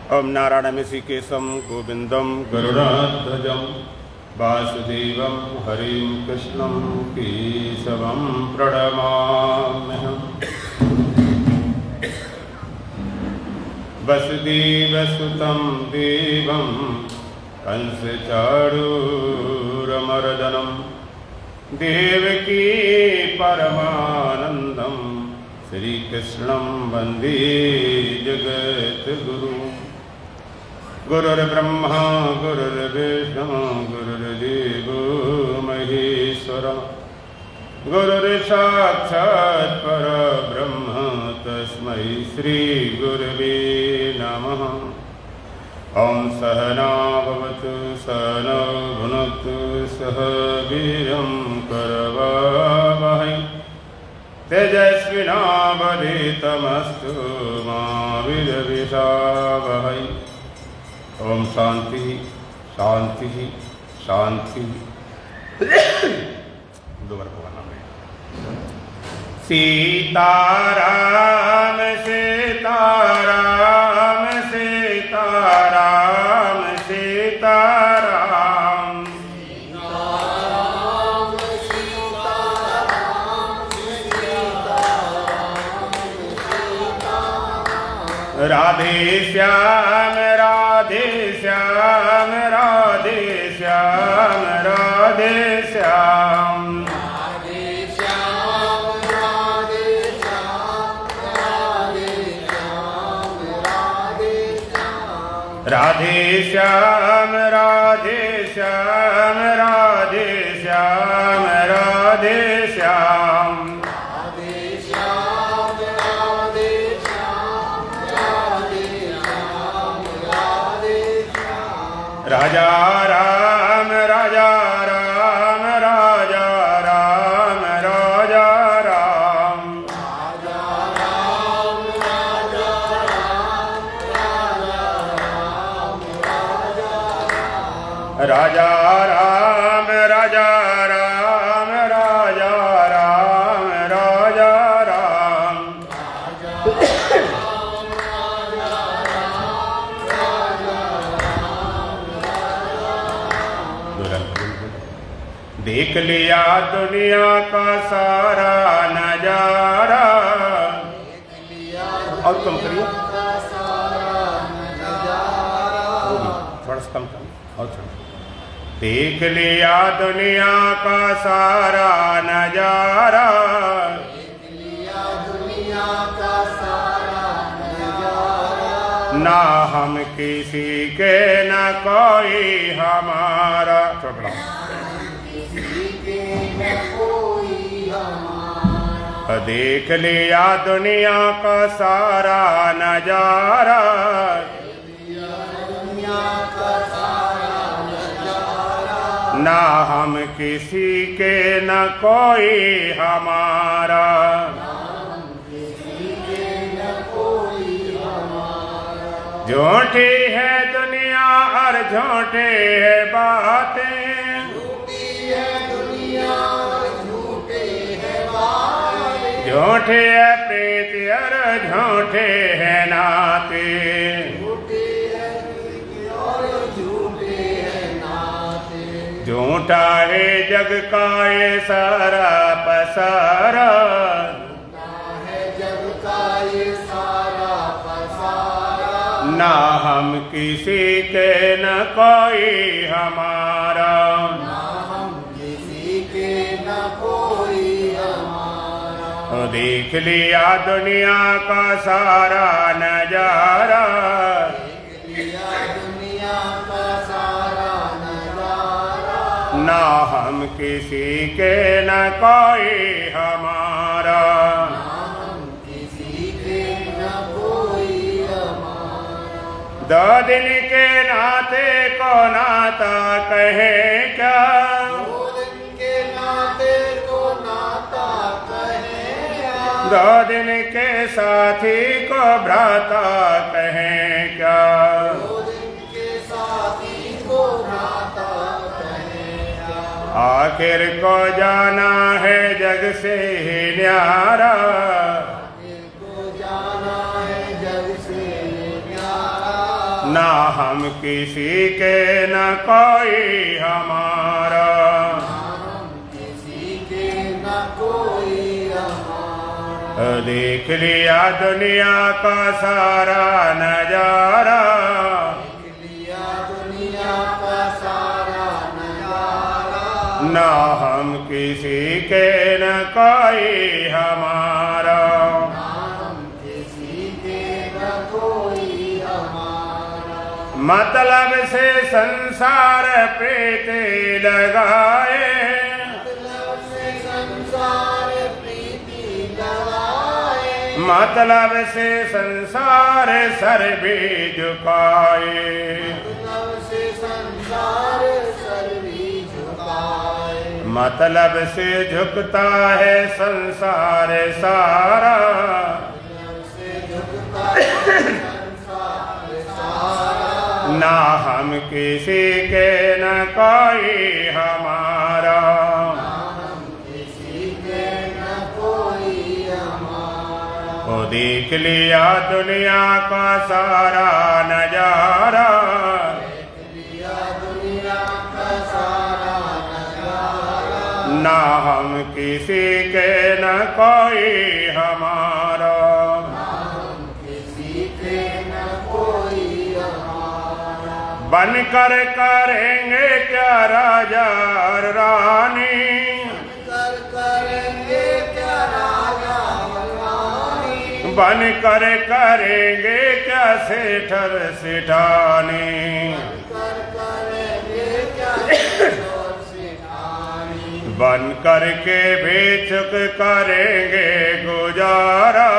ओम नारायणमिषिकेशं गोविंदं गरुडाध्वजं वासुदेवं हरिं कृष्णं केशवं प्रणमाम्यहम्। वसुदेवसुतं देवं कंसचारूरमर्दनं देवकी परमानन्दं श्रीकृष्णं वन्दे जगद्गुरुं। गुरुर्ब्रह्मा गुरुर्विष्णु गुरुर्देवो महेश्वरः गुरुर्साक्षात् परब्रह्म तस्मै श्रीगुरवे नमः। ओं सहना भवतु सहनौ भुनक्तु सह वीर्यं करवावहै तेजस्विनावधीतमस्तु मा विद्विषावहै। ओम शांति शांति शांति। दोबारा बोलना है। सीताराम सीताराम सीताराम सीताराम राधे श्याम राधे श्याम राधे श्याम राधे श्याम राधे श्याम राधे श्याम राधे श्याम राधे श्याम राजा राम राजा राम राजा राम राजा राम राजा राम राजा राम राजा राम राजा राम देख लिया दुनिया का सारा नजारा। और कम करिए, थोड़ा सा कम करिए और थोड़ा। देख लिया दुनिया का सारा नजारा, ना हम किसी के न कोई हमारा। देख लिया दुनिया का सारा नजारा, ना हम किसी के न कोई हमारा। झूठी है दुनिया और झूठे है बातें, झूठे है प्रीत और झूठे है नाते। झूठा है जग का ये सारा पसारा, ना हम किसी के न कोई हमारा। देख लिया दुनिया का सारा नजारा, ना हम किसी के न कोई हमारा। दो दिन के नाते को नाता कहे क्या, दो दिन के साथी को भ्राता कहें क्या। आखिर को जाना है जग से ही न्यारा, ना हम किसी के न कोई हमारा। देख लिया दुनिया का सारा नजारा, ना हम किसी के न कोई हमारा। मतलब से संसार प्रीत लगाए, मतलब से संसार सर भी झुकाए, मतलब से झुकता है संसार सारा। ना हम किसी के न कोई हमारा। वो देख लिया दुनिया का सारा नजारा, ना हम किसी के न कोई हमारा। बन कर करेंगे क्या राजा और रानी, बन कर करेंगे क्या सेठर सेठानी, बन करके बेचुक करेंगे गुजारा।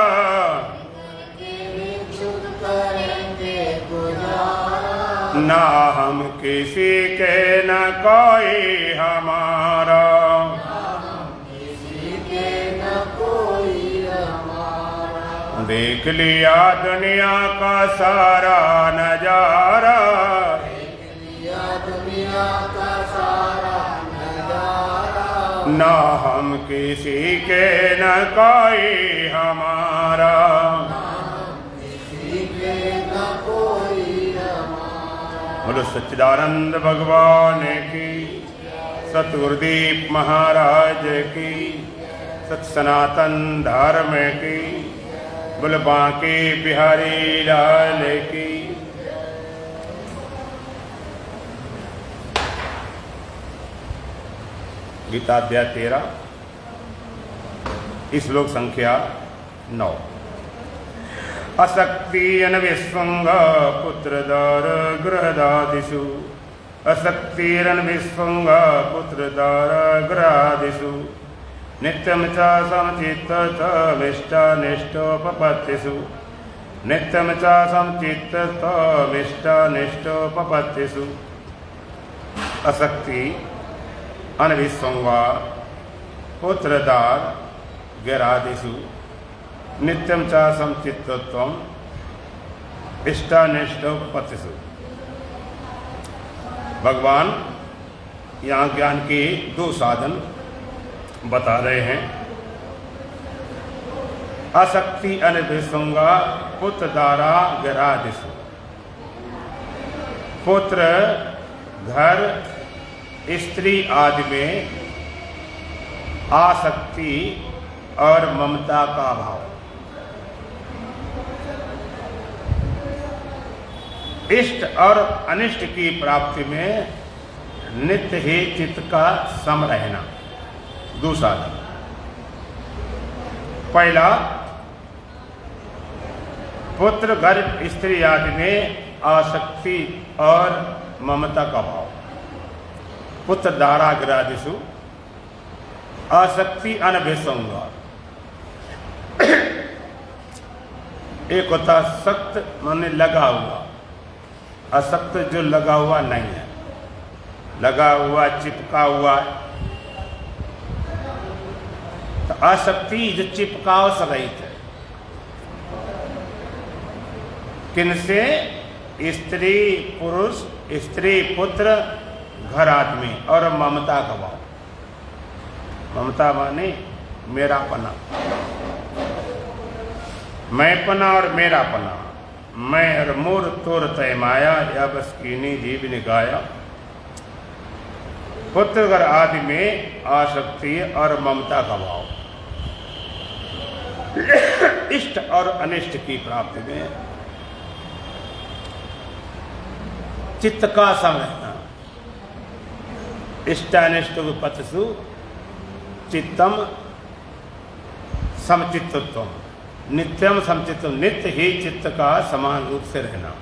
ना हम किसी के न कोई हमारा। देख लिया दुनिया का सारा नजारा, ना हम किसी के न कोई हमारा। बोलो सच्चिदानंद भगवान की, सतगुरुदीप महाराज की, सत सनातन धर्म की, बोलो बांके बिहारी लाल की। गीता अध्याय 13, श्लोक संख्या 9। अशक्ति अनविस्वंग पुत्रदार गृहदादिषु, अशक्तिरनविस्वंग पुत्रदार गृहादिषु, नित्यं च समचित्तमिष्टानिष्टोपपत्तिषु, नित्यं च समचित्तमिष्टानिष्टोपपत्तिषु। अशक्ति अनविस्वंगा पुत्रदार गृहादिषु, नित्यं च समचित्तत्वम् इष्टानिष्टोपपत्तिषु। भगवान यहाँ ज्ञान के 2 साधन बता रहे हैं। अशक्ति अनभिसंगा पुत्र द्वारा गरादिषु। पुत्र, घर, स्त्री आदि में आसक्ति और ममता का भाव। इष्ट और अनिष्ट की प्राप्ति में नित्य ही चित्त का सम रहना। दूसरा, पहला पुत्र, घर, स्त्री आदि में आसक्ति और ममता का भाव। पुत्र धारा ग्रादिषु आसक्ति अनभिसंग। एक होता सक्त माने लगा हुआ, असक्त जो लगा हुआ नहीं है, लगा हुआ चिपका हुआ है। तो आसक्ति जो चिपकाव से रहित है। किनसे? स्त्री पुरुष, स्त्री पुत्र, घर आदमी और ममता का भाव। ममता माने मेरापना, मैंपना और मेरापना। मैं और मोर तोर तय माया, या बस कीनी जीव निकाया। पुत्र घर आदि में आसक्ति और ममता का भाव इष्ट और अनिष्ट की प्राप्ति में चित्त का समझना। इष्टानिष्ट पथसु चित्तम समचित्तत्वम, नित्यम समचित्तम, नित्य ही चित्त का समान रूप से रहना।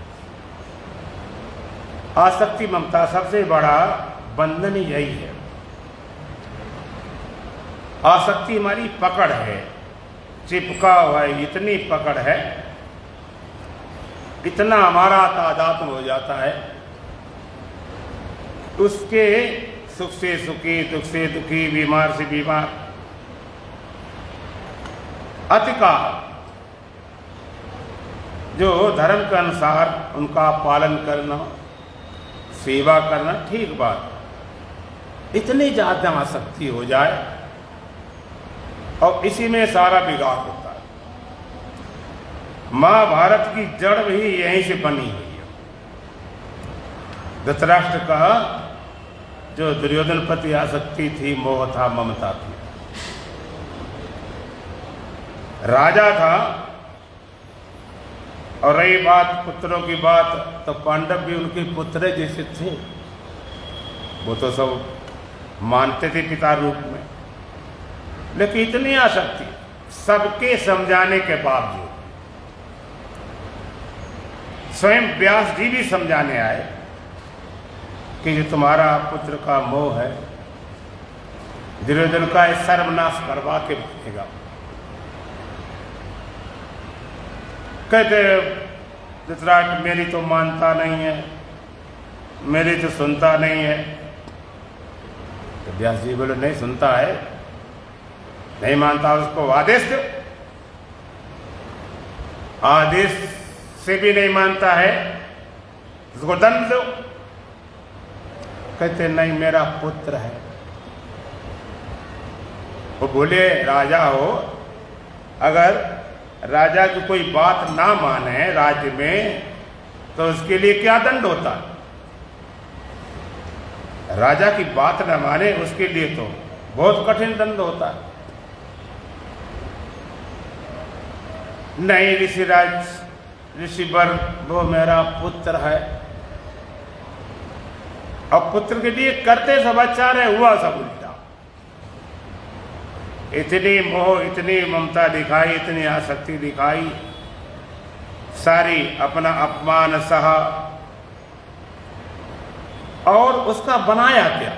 आसक्ति ममता सबसे बड़ा बंधन यही है। आसक्ति हमारी पकड़ है, चिपका हुआ है, इतनी पकड़ है, इतना हमारा तादात्म्य हो जाता है, उसके सुख से सुखी, दुख से दुखी, बीमार से बीमार, अतिका जो धर्म के अनुसार उनका पालन करना, सेवा करना ठीक बात, इतनी ज्यादा आसक्ति हो जाए और इसी में सारा बिगाड़ होता है। महाभारत की जड़ भी यहीं से बनी हुई है। धृतराष्ट्र का जो दुर्योधन प्रति आसक्ति थी, मोह था, ममता थी। राजा था, और रही बात पुत्रों की बात, तो पांडव भी उनके पुत्र जैसे थे। वो तो सब मानते थे पिता रूप में, लेकिन इतनी आसक्ति सबके समझाने के बावजूद, स्वयं व्यास जी भी समझाने आए कि जो तुम्हारा पुत्र का मोह है, दुर्योधन का सर्वनाश करवा के बनेगा। कहते धृतराष्ट्र मेरी तो मानता नहीं है, मेरी तो सुनता नहीं है। तो व्यास जी बोले नहीं सुनता है, नहीं मानता, उसको आदेश दो। आदेश से भी नहीं मानता है, उसको दंड दो। कहते नहीं मेरा पुत्र है। वो बोले राजा हो, अगर राजा की कोई बात ना माने राज्य में, तो उसके लिए क्या दंड होता है? राजा की बात न माने उसके लिए तो बहुत कठिन दंड होता है। नहीं ऋषिवर वो मेरा पुत्र है, अब पुत्र के लिए करते सब अच्छा रहे, हुआ सब उल्टा। इतनी मोह, इतनी ममता दिखाई, इतनी आसक्ति दिखाई, सारी अपना अपमान सहा, और उसका बनाया क्या?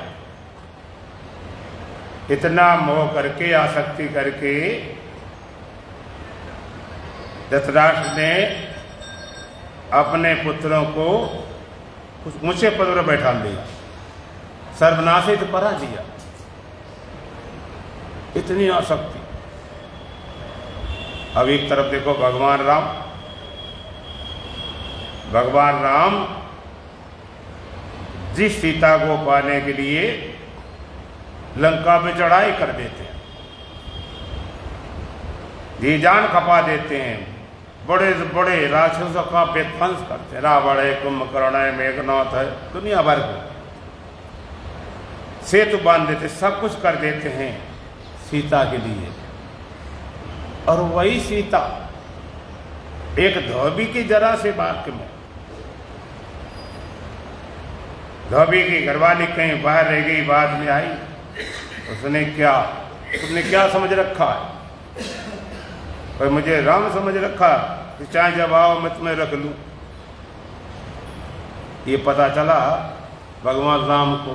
इतना मोह करके, आसक्ति करके धृतराष्ट्र ने अपने पुत्रों को उस ऊंचे पद पर बैठा दिया, सर्वनाशित परा दिया। इतनी आसक्ति। अब एक तरफ देखो भगवान राम जिस सीता को पाने के लिए लंका में चढ़ाई कर देते हैं, जी जान खपा देते हैं, बड़े से बड़े राक्षसों का विध्वंस करते हैं, रावण है, कुंभकर्ण है, मेघनाथ है, दुनिया भर को सेतु बांध देते, सब कुछ कर देते हैं सीता के लिए। और वही सीता एक धोबी की जरा से वाक्य में, धोबी की घरवाली कहीं बाहर रह गई, बाद में आई, तुमने क्या समझ रखा है? पर मुझे राम समझ रखा कि चाहे जब आओ मैं तुम्हें रख लूं। ये पता चला भगवान राम को,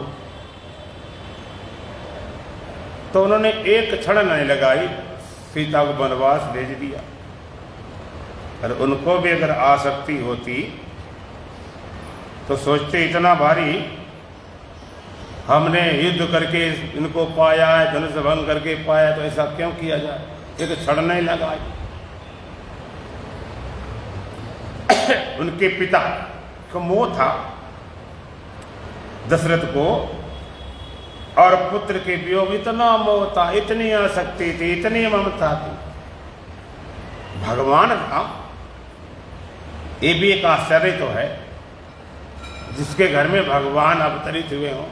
तो उन्होंने एक क्षण नहीं लगाई, सीता को वनवास भेज दिया। और उनको भी अगर आसक्ति होती तो सोचते इतना भारी, हमने युद्ध करके इनको पाया है, धनुष भंग करके पाया, तो ऐसा क्यों किया जाए? एक क्षण नहीं लगाई। उनके पिता को मोह था दशरथ को, और पुत्र के वियोग में इतना मोह था, इतनी आसक्ति थी, इतनी ममता थी। भगवान राम ये भी एक आश्चर्य तो है, जिसके घर में भगवान अवतरित हुए हों,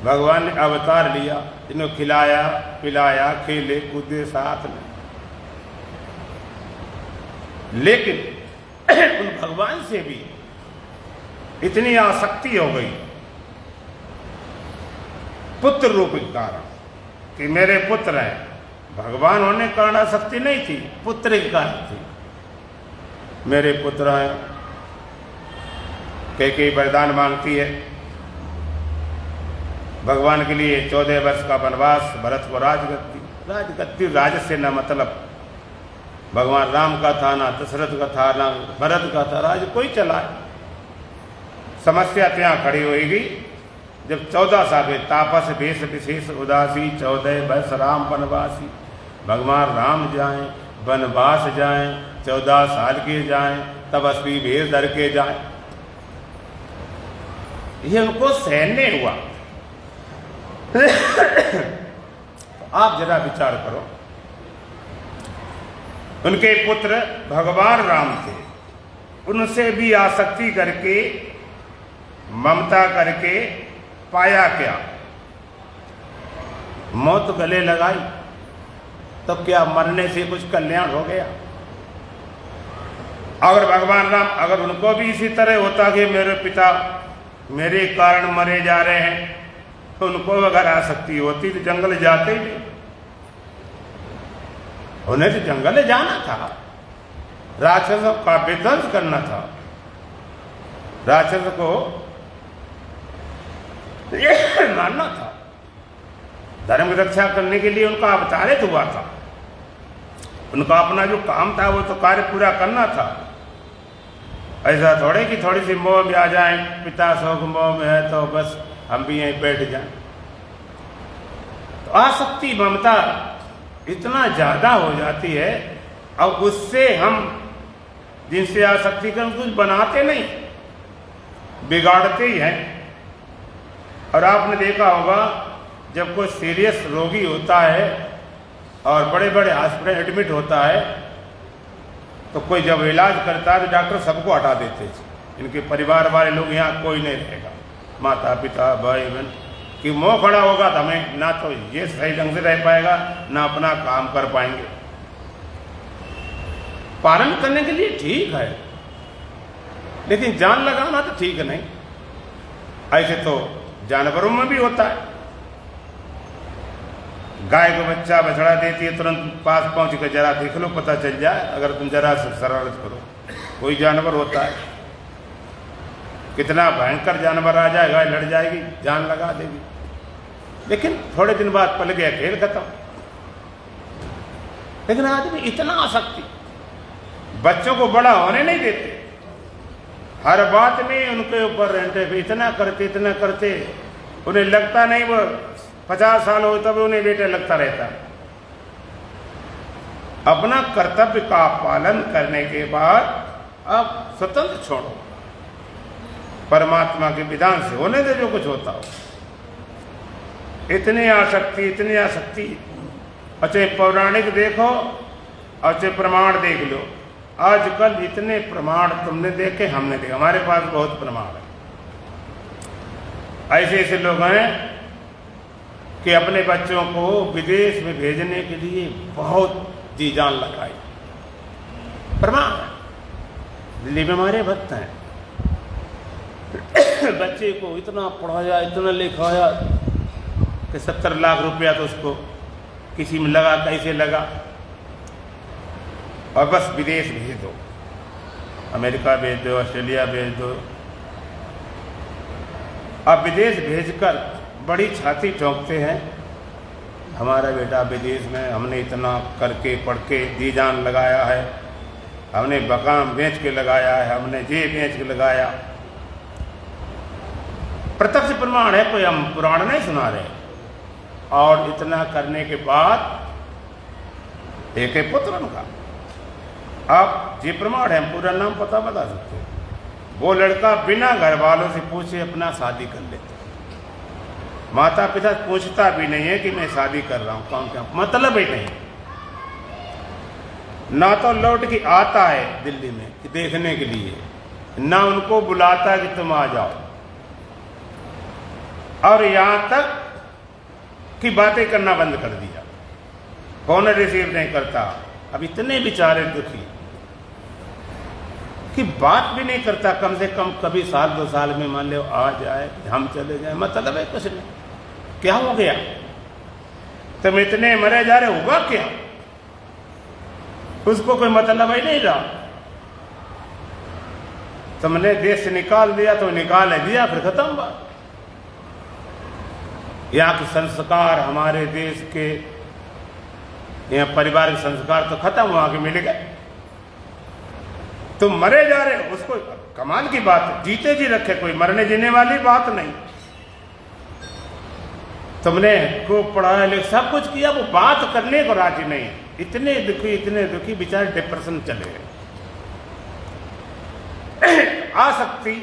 भगवान ने अवतार लिया, जिन्हें खिलाया पिलाया, खेले कूदे साथ में, लेकिन उन भगवान से भी इतनी आसक्ति हो गई पुत्र रूप के कारण कि मेरे पुत्र हैं। भगवान होने के कारण आसक्ति नहीं थी, पुत्र के कारण थी। मेरे पुत्र हैं, कई वरदान मांगती है भगवान के लिए 14 वर्ष का वनवास, भरत को राजगद्दी राज से न मतलब, भगवान राम का था ना दशरथ का था ना भरत का था, राज कोई चलाए। समस्या ત્યાં खड़ी होगी जब 14 साल तापस वेश विशेष उदासी, 14 वर्ष राम वनवासी। भगवान राम जाएं वनवास जाएं, 14 साल के जाएं, तपस्वी भेष धर के जाएं, ये उनको सहन नहीं हुआ। आप जरा विचार करो, उनके पुत्र भगवान राम थे, उनसे भी आसक्ति करके ममता करके पाया क्या? मौत गले लगाई, तो क्या मरने से कुछ कल्याण हो गया? अगर भगवान राम अगर उनको भी इसी तरह होता कि मेरे पिता मेरे कारण मरे जा रहे हैं, तो उनको अगर आसक्ति होती तो जंगल जाते ही नहीं। उन्हें तो जंगल जाना था, राक्षसों का विध्वंस करना था, राक्षस को मारना था, धर्म की रक्षा करने के लिए उनका अवतारित हुआ था। उनका अपना जो काम था वो तो कार्य पूरा करना था। ऐसा थोड़े कि थोड़ी सी मोह में आ जाए, पिता शोक मोह में है तो बस हम भी यहीं बैठ जाएं। तो आसक्ति ममता इतना ज्यादा हो जाती है, और उससे हम जिनसे आसक्ति कर कुछ बनाते नहीं, बिगाड़ते ही हैं। और आपने देखा होगा जब कोई सीरियस रोगी होता है और बड़े बड़े हॉस्पिटल एडमिट होता है, तो कोई जब इलाज करता है तो डॉक्टर सबको हटा देते हैं। इनके परिवार वाले लोग यहाँ कोई नहीं रहेगा, माता पिता भाई बहन, कि मुँह खड़ा होगा तो हमें ना तो ये सही ढंग से रह पाएगा ना अपना काम कर पाएंगे। पालन करने के लिए ठीक है, लेकिन जान लगाना तो ठीक नहीं। ऐसे तो जानवरों में भी होता है। गाय को बच्चा बछड़ा देती है, तुरंत पास पहुंच कर जरा देख लो, पता चल जाए, अगर तुम जरा से शरारत करो। कोई जानवर होता है, कितना भयंकर जानवर आ जाए, गाय लड़ जाएगी, जान लगा देगी, लेकिन थोड़े दिन बाद पल गया, खेल खत्म। लेकिन आदमी इतना आसक्ति, बच्चों को बड़ा होने नहीं देते, हर बात में उनके ऊपर रहते, इतना करते उन्हें लगता नहीं वो 50 साल हो तब उन्हें बेटे लगता रहता। अपना कर्तव्य का पालन करने के बाद अब स्वतंत्र छोड़ो, परमात्मा के विधान से होने दे जो कुछ होता हो। इतनी आसक्ति। अच्छे पौराणिक देखो, अच्छे प्रमाण देख लो। आजकल इतने प्रमाण तुमने देखे, हमने देखे, हमारे पास बहुत प्रमाण है। ऐसे लोग हैं कि अपने बच्चों को विदेश में भेजने के लिए बहुत जी जान लगाई। प्रमाण दिल्ली में हमारे भक्त हैं, बच्चे को इतना पढ़ाया, इतना लिखाया कि 70 लाख रुपया तो उसको किसी में लगा, कैसे लगा, और बस विदेश भेज दो, अमेरिका भेज दो, ऑस्ट्रेलिया भेज दो। अब विदेश भेजकर बड़ी छाती ठोंकते हैं, हमारा बेटा विदेश में, हमने इतना करके पढ़ के जी जान लगाया है, हमने बकाम बेच के लगाया है, हमने ये बेच के लगाया। प्रत्यक्ष प्रमाण है, कोई हम पुराण नहीं सुना रहे। और इतना करने के बाद एक पुत्र उनका, आप ये प्रमाण है, हम पूरा नाम पता बता सकते हैं। वो लड़का बिना घर वालों से पूछे अपना शादी कर लेता, माता पिता पूछता भी नहीं है कि मैं शादी कर रहा हूँ, कौन क्या, मतलब ही नहीं। ना तो लौट के आता है दिल्ली में कि देखने के लिए, ना उनको बुलाता कि तुम आ जाओ, और यहां तक कि बातें करना बंद कर दिया, फोन रिसीव नहीं करता। अब इतने बेचारे दुखी कि बात भी नहीं करता, कम से कम कभी साल 2 साल में मान लो आ जाए, हम चले जाए, मतलब है कुछ नहीं। क्या हो गया, तुम इतने मरे जा रहे, होगा क्या? उसको कोई मतलब ही नहीं रहा। तुमने देश से निकाल दिया तो निकाल दिया, फिर खत्म बात। यहाँ के संस्कार, हमारे देश के यहाँ परिवार के संस्कार तो खत्म हुआ के मिल गए। तुम मरे जा रहे हो, उसको कमाल की बात है, जीते जी रखे, कोई मरने जीने वाली बात नहीं। तुमने खूब पढ़ाया लिखा, सब कुछ किया, वो बात करने को राजी नहीं। इतने दुखी बेचारे डिप्रेशन चले गए। आसक्ति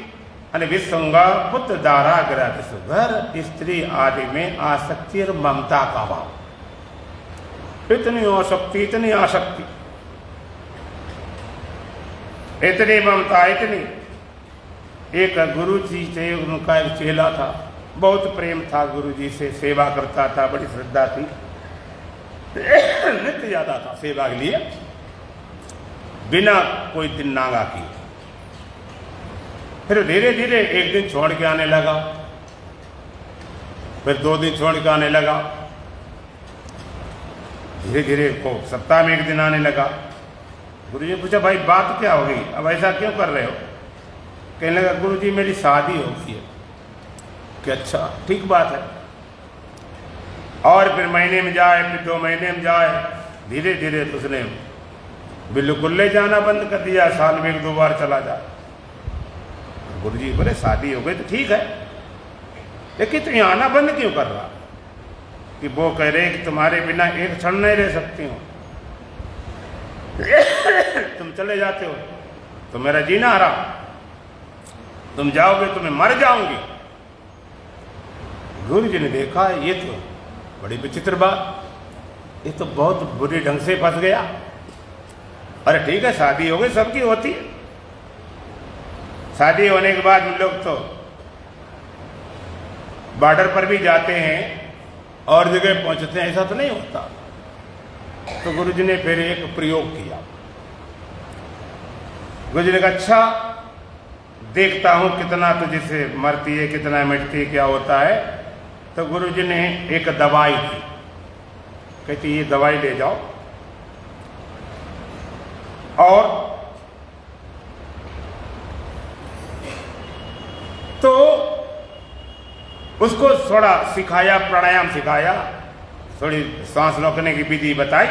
અને विसंगा पुत्र दाराग्रह सुघर स्त्री आदि में आसक्ति और ममता का भाव। इतनी आसक्ति, इतनी आसक्ति, इतनी ममता, इतनी। एक गुरु जी थे, उनका एक चेला था, बहुत प्रेम था गुरु जी से, सेवा करता था, बड़ी श्रद्धा थी, नित्य जाता था सेवा के लिए, बिना कोई दिन नागा किए। फिर धीरे धीरे एक दिन छोड़ के आने लगा, फिर 2 दिन छोड़ के आने लगा, धीरे धीरे को सप्ताह में 1 दिन आने लगा। गुरु जी ने पूछा, भाई बात क्या हो गई, अब ऐसा क्यों कर रहे हो? कहने लगा, गुरु जी मेरी शादी हो गई है। कि अच्छा, ठीक बात है। और फिर महीने में जाए, फिर 2 महीने में जाए, धीरे धीरे उसने बिल्कुल ले जाना बंद कर दिया, साल में 1-2 बार चला जाए। गुरु जी बोले, शादी हो गई तो ठीक है, लेकिन तुम यहाँ आना बंद क्यों कर रहा? कि वो कह रहे कि तुम्हारे बिना एक क्षण नहीं रह सकती हूँ, तुम चले जाते हो तो मेरा जीना हराम, तुम जाओगे तो मैं मर जाऊंगी। गुरु जी ने देखा, ये तो बड़ी विचित्र बात, ये तो बहुत बुरी ढंग से फंस गया। अरे ठीक है, शादी हो गई, सबकी होती है। शादी होने के बाद हम लोग तो बॉर्डर पर भी जाते हैं और जगह पहुंचते हैं, ऐसा तो नहीं होता। तो गुरु जी ने फिर एक प्रयोग किया। गुरु जी ने कहा, अच्छा देखता हूं कितना तुझसे मरती है, कितना मिटती है, क्या होता है। तो गुरु जी ने एक दवाई दी, कहती ये दवाई ले जाओ और तो उसको थोड़ा सिखाया, प्राणायाम सिखाया, थोड़ी सांस रोकने की विधि बताई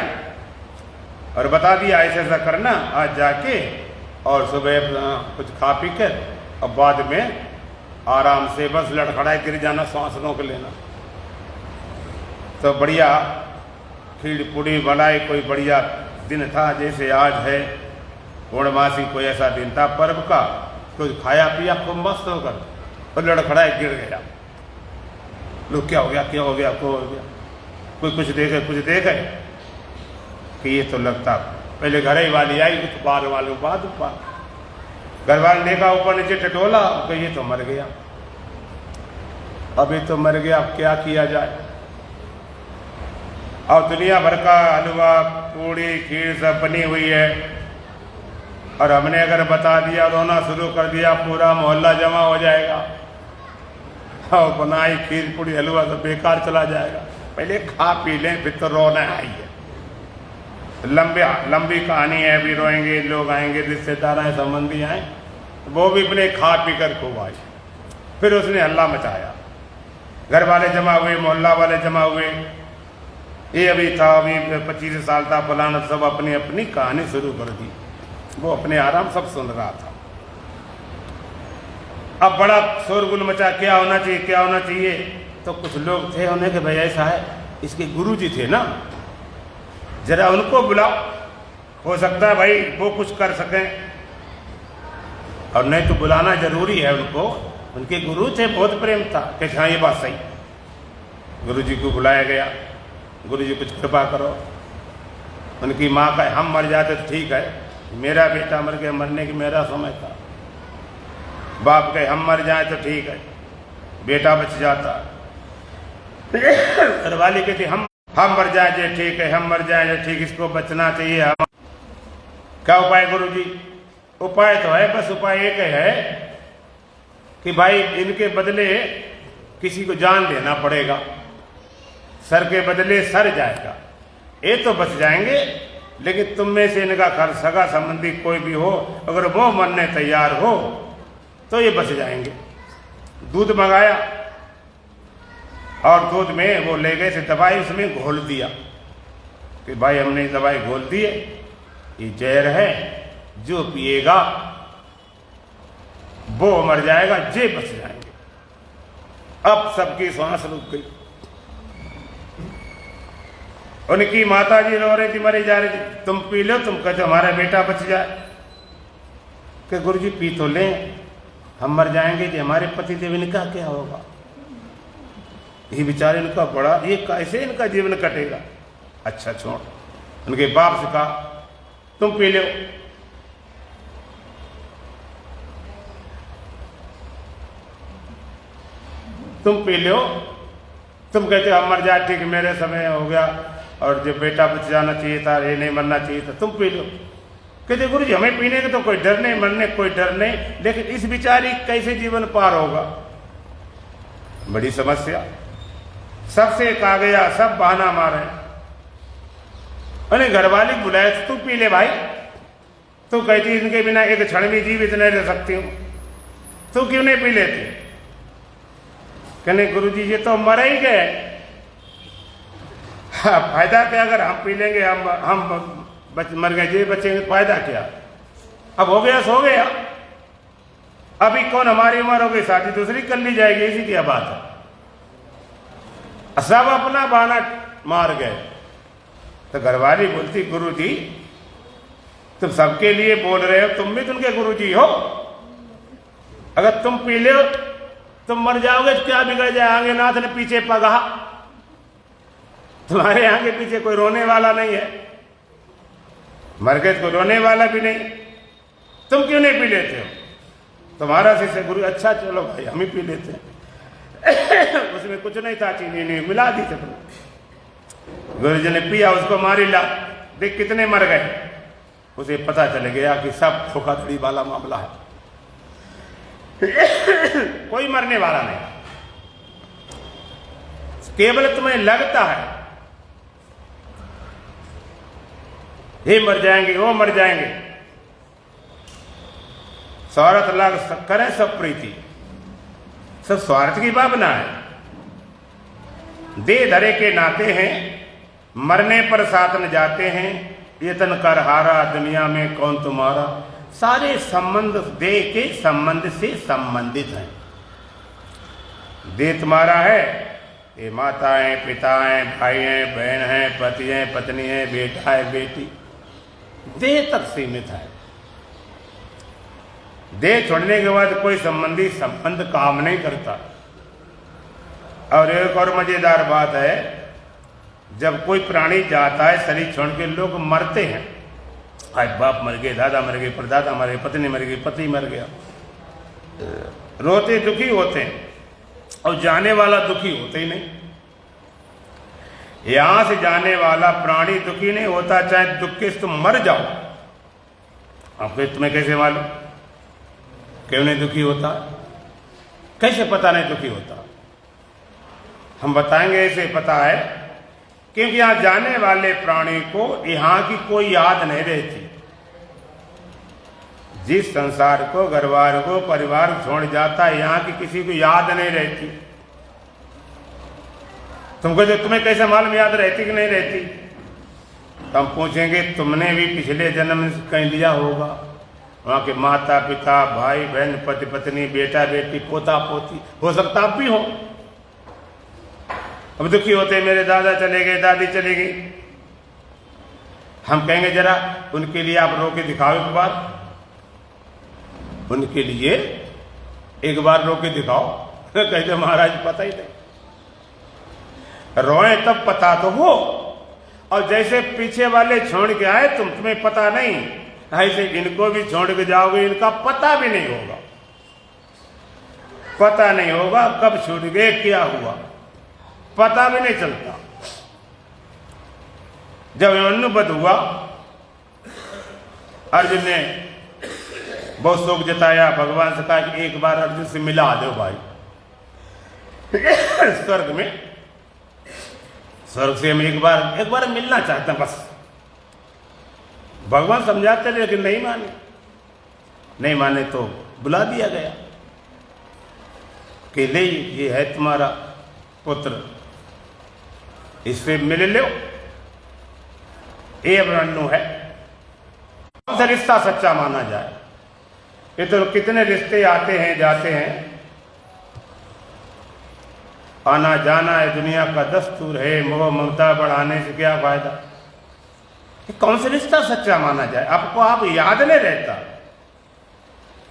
और बता दिया ऐसा ऐसा करना आज जाके, और सुबह कुछ खा पी कर और बाद में आराम से बस लड़खड़ाए गिर जाना, सांस रोक लेना। तो बढ़िया खीर पूड़ी बनाई, कोई बढ़िया दिन था, जैसे आज है पूर्णमासी, कोई ऐसा दिन था पर्व का, कुछ खाया पिया खूब मस्त होकर और लड़खड़ाए गिर गया। लोग क्या हो गया, क्या हो गया, क्या हो गया, कोई कुछ देखे, कुछ देखे कि ये तो लगता पहले घर ही वाली आई, कुछ बार वाले बाद घर वाले देखा, ऊपर नीचे टटोला, तो ये तो मर गया, अभी तो मर गया, अब क्या किया जाए। और दुनिया भर का हलवा पूड़ी खीर सब बनी हुई है, और हमने अगर बता दिया, रोना शुरू कर दिया, पूरा मोहल्ला जमा हो जाएगा और बनाई खीर पूड़ी हलवा तो बेकार चला जाएगा। पहले खा पी लें, फिर तो रोना आई है। लंबी कहानी है, अभी रोएंगे, लोग आएंगे, रिश्तेदार आए, संबंधी आए, वो भी अपने खा पी कर खूब आए। फिर उसने हल्ला मचाया, घर वाले जमा हुए, मोहल्ला वाले जमा हुए, ये अभी था, अभी 25 साल था फलाना, सब अपनी अपनी कहानी शुरू कर दी। वो अपने आराम सब सुन रहा था। अब बड़ा शोरगुल मचा, क्या होना चाहिए, क्या होना चाहिए। तो कुछ लोग थे उन्हें कि भाई ऐसा है, इसके गुरु जी थे ना, जरा उनको बुलाओ, हो सकता है भाई वो कुछ कर सकें। और नहीं तो बुलाना जरूरी है उनको, उनके गुरु थे, बहुत प्रेम था। कहते हाँ ये बात सही। गुरु जी को बुलाया गया, गुरु जी कुछ कृपा करो। उनकी माँ का हम मर जाते तो ठीक है, मेरा बेटा मर गया, मरने की मेरा समय था। बाप कहे हम मर जाए तो ठीक है, बेटा बच जाता। घरवाली कहती हम मर जाए जो ठीक है, हम मर जाए जो ठीक, इसको बचना चाहिए। हम क्या उपाय गुरु जी? उपाय तो है, बस उपाय एक है कि भाई इनके बदले किसी को जान देना पड़ेगा, सर के बदले सर जाएगा। ये तो बच जाएंगे, लेकिन तुम में से इनका घर सगा संबंधी कोई भी हो, अगर वो मरने तैयार हो तो ये बच जाएंगे। दूध मंगाया और दूध में वो ले गए थे दवाई, उसमें घोल दिया कि भाई हमने दवाई घोल दी है, ये जहर है, जो पिएगा वो मर जाएगा, जे बच जाएंगे। अब सबकी सांस रुक गई। उनकी माता जी रो रही थी, मरी जा रही थी। तुम पी लो, तुम कहते हमारा बेटा बच जाए। कि गुरु जी पी तो लें, हम मर जाएंगे कि हमारे पति देव, इनका क्या होगा? ये बेचारे इनका बड़ा, ये कैसे इनका जीवन कटेगा? अच्छा छोड़। उनके बाप से कहा तुम पी लो। तुम पी लो, तुम कहते हम मर जाए ठीक, मेरे समय हो गया और जो बेटा बच जाना चाहिए था, ये नहीं मरना चाहिए था, तुम पी लो। कहते गुरु जी हमें पीने का तो कोई डर नहीं, मरने कोई डर नहीं, लेकिन इस बिचारी कैसे जीवन पार होगा? बड़ी समस्या। सबसे कहा गया, सब बहाना मारे। अरे घरवाली बुलाए, तू पी ले भाई। तू कहती इनके बिना एक क्षण भी जीवित नहीं रह सकती हूं, तू क्यों नहीं पी लेती? कहने गुरु जी ये तो मर ही गए, हाँ, फायदा क्या अगर हम पी लेंगे, हम मर गए, जी बचेंगे, फायदा क्या? अब हो गया सो गया, अभी कौन हमारी उम्र हो गई, शादी दूसरी कर ली जाएगी, इसी क्या बात है? सब अपना बहाना मार गए। तो घरवाली बोलती गुरु जी तुम सबके लिए बोल रहे हो, तुम भी तो उनके गुरु जी हो, अगर तुम पी लो तुम मर जाओगे तो क्या बिगड़ जाए? आगे नाथ ने पीछे पगा, तुम्हारे आगे पीछे कोई रोने वाला नहीं है, मर गए कोई रोने वाला भी नहीं, तुम क्यों नहीं पी लेते हो? तुम्हारा शिष्य गुरु, अच्छा चलो भाई हम ही पी लेते हैं। उसमें कुछ नहीं था, चीनी नहीं मिला दी थे। गुरु जी ने पिया, उसको मारी ला, देख कितने मर गए। उसे पता चल गया कि सब धोखाधड़ी वाला मामला है, कोई मरने वाला नहीं, केवल तुम्हें लगता है ये मर जाएंगे, वो मर जाएंगे। स्वार्थ लाग करें सब प्रीति, सब स्वार्थ की भावना है। दे धरे के नाते हैं, मरने पर साथ न जाते हैं, ये तन कर हारा दुनिया में कौन तुम्हारा। सारे संबंध दे के संबंध से संबंधित हैं। दे तुम्हारा है, ये माता है, पिता है, भाई है, बहन है, पति है, पत्नी है, बेटा है, बेटी, देह तक सीमित है। देह छोड़ने के बाद कोई संबंधी संबंध काम नहीं करता। और एक और मजेदार बात है, जब कोई प्राणी जाता है शरीर छोड़ के, लोग मरते हैं, आज बाप मर गए, दादा मर गए, परदादा मर गए, पत्नी मर गई, पति मर गया, रोते दुखी होते हैं, और जाने वाला दुखी होते ही नहीं। यहां से जाने वाला प्राणी दुखी नहीं होता, चाहे दुख के तुम मर जाओ। आपको तुम्हें कैसे मालूम क्यों नहीं दुखी होता? कैसे पता नहीं दुखी होता? हम बताएंगे, ऐसे पता है क्योंकि यहां जाने वाले प्राणी को यहां की कोई याद नहीं रहती। जिस संसार को, घरवार को, परिवार छोड़ जाता है, यहां की किसी को याद नहीं रहती। तुमको जो, तुम्हें कैसे मालूम याद रहती कि नहीं रहती? तो हम पूछेंगे तुमने भी पिछले जन्म में कहीं लिया होगा, वहां के माता पिता, भाई बहन, पति पत्नी, बेटा बेटी, पोता पोती, हो सकता आप भी हो। अब दुखी होते, मेरे दादा चले गए, दादी चली गई, हम कहेंगे जरा उनके लिए आप रो के दिखाओ एक बार, उनके लिए एक बार रो के दिखाओ। कहते महाराज पता ही नहीं, रोए तब पता तो हो, और जैसे पीछे वाले छोड़ के आए तुम्हें पता नहीं, ऐसे इनको भी छोड़ के जाओगे, इनका पता भी नहीं होगा, पता नहीं होगा कब छूट गए, क्या हुआ, पता भी नहीं चलता। जब अनुबद्ध हुआ, अर्जुन ने बहुत शोक जताया, भगवान से कहा कि एक बार अर्जुन से मिला दो भाई। स्वर्ग में, स्वर्ग से हम एक बार मिलना चाहते हैं बस। भगवान समझाते रहे लेकिन नहीं माने तो बुला दिया गया कि ले ये है तुम्हारा पुत्र, इससे मिल लो, ये ब्रह्मनु है। कौन सा रिश्ता सच्चा माना जाए? ये तो कितने रिश्ते आते हैं जाते हैं, आना जाना है, दुनिया का दस्तूर है, मोह ममता बढ़ाने से क्या फायदा? कौन सा रिश्ता सच्चा माना जाए? आपको आप याद नहीं रहता।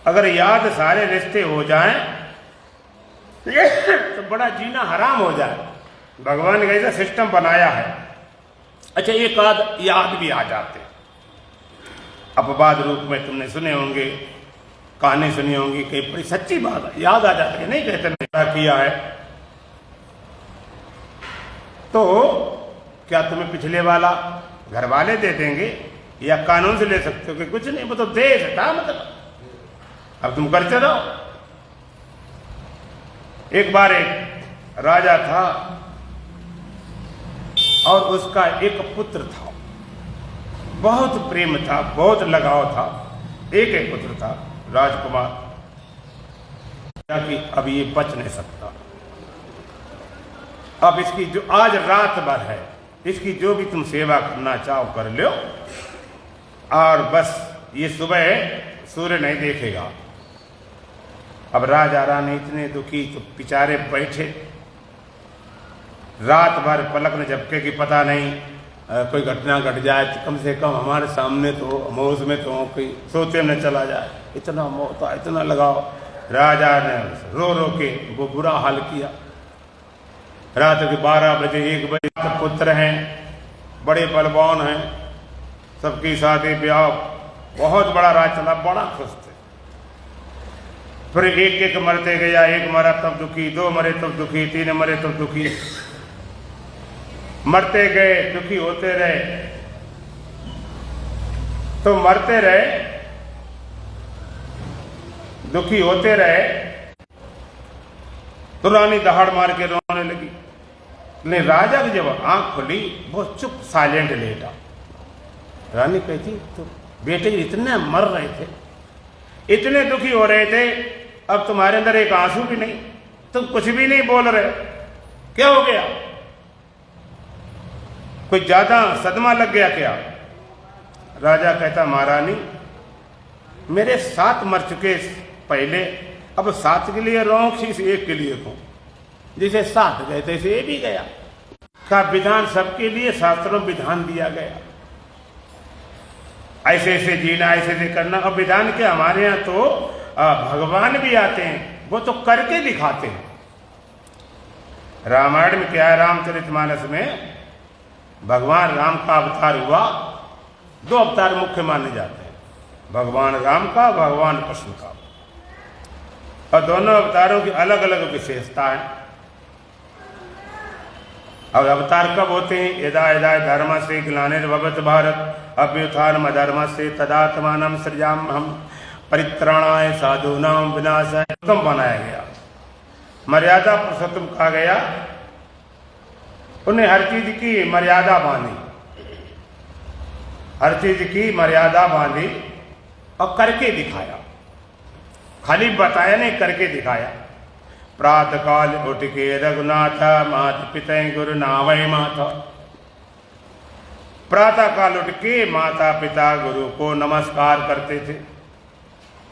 अगर याद सारे रिश्ते हो जाएं तो बड़ा जीना हराम हो जाए। भगवान ने ऐसा सिस्टम बनाया है। अच्छा, एक आध याद भी आ जाते, अपवाद रूप में तुमने सुने होंगे, कहानी सुनी होंगी, कई बड़ी सच्ची बात है, याद आ जाती है, नहीं कहते नहीं किया है। तो क्या तुम्हें पिछले वाला घर वाले दे देंगे या कानून से ले सकते हो? कि कुछ नहीं, वो तो देश था, मतलब अब तुम करते रहो। एक बार एक राजा था और उसका एक पुत्र था, बहुत प्रेम था, बहुत लगाव था, एक पुत्र था राजकुमार, क्या कि अब ये बच नहीं सकता। अब इसकी जो आज रात भर है, इसकी जो भी तुम सेवा करना चाहो कर लो, और बस ये सुबह सूर्य नहीं देखेगा। अब राजा रानी इतने दुखी, तो बेचारे बैठे रात भर पलक न झपके कि पता नहीं कोई घटना घट जाए तो कम से कम हमारे सामने तो मोह में तो कोई सोते न चला जाए। इतना मोह था, इतना लगाओ। राजा ने रो रो के वो बुरा हाल किया। रात के 12 बजे 1 बजे तक पुत्र हैं, बड़े बलवान हैं, सबकी शादी ब्याह, बहुत बड़ा राज चला, बड़ा खुश थे। फिर एक एक मरते गया, एक मरा तब दुखी, 2 मरे तब दुखी, 3 मरे तब दुखी, मरते गए, दुखी होते रहे, तो मरते रहे, दुखी होते रहे। तो रानी दहाड़ मार के रोने लगी। लेकिन राजा की जब आंख खुली, वो चुप साइलेंट लेटा। रानी कहती, तो बेटे इतने मर रहे थे, इतने दुखी हो रहे थे, अब तुम्हारे अंदर एक आंसू भी नहीं, तुम कुछ भी नहीं बोल रहे, क्या हो गया? कोई ज्यादा सदमा लग गया क्या? राजा कहता, महारानी मेरे 7 मर चुके पहले, अब 7 के लिए रो, किसी 1 के लिए कहूं। जैसे 7 गए तैसे ये भी गया। का विधान सबके लिए शास्त्रों विधान दिया गया, ऐसे ऐसे जीना, ऐसे ऐसे करना। और विधान के हमारे यहाँ तो भगवान भी आते हैं, वो तो करके दिखाते हैं। रामायण में क्या है, रामचरितमानस में भगवान राम का अवतार हुआ। 2 अवतार मुख्य माने जाते हैं, भगवान राम का, भगवान कृष्ण का। और दोनों अवतारों की अलग अलग विशेषता है। अब अवतार कब होते हैं? यदा यदा धर्म से ग्लानिर्भवति भारत अभ्युत्थानम् अधर्मस्य तदात्मानं सृजाम्यहम् परित्राणाय साधूनां विनाशाय कम बनाया गया, मर्यादा पुरुषोत्तम कहा गया। उन्हें हर चीज की मर्यादा बांधी, हर चीज की मर्यादा बांधी और करके दिखाया। खाली बताया नहीं, करके दिखाया। प्रातः काल उठ के रघुनाथ माता पिता गुरु नावै माता। प्रातः काल उठ के माता पिता गुरु को नमस्कार करते थे,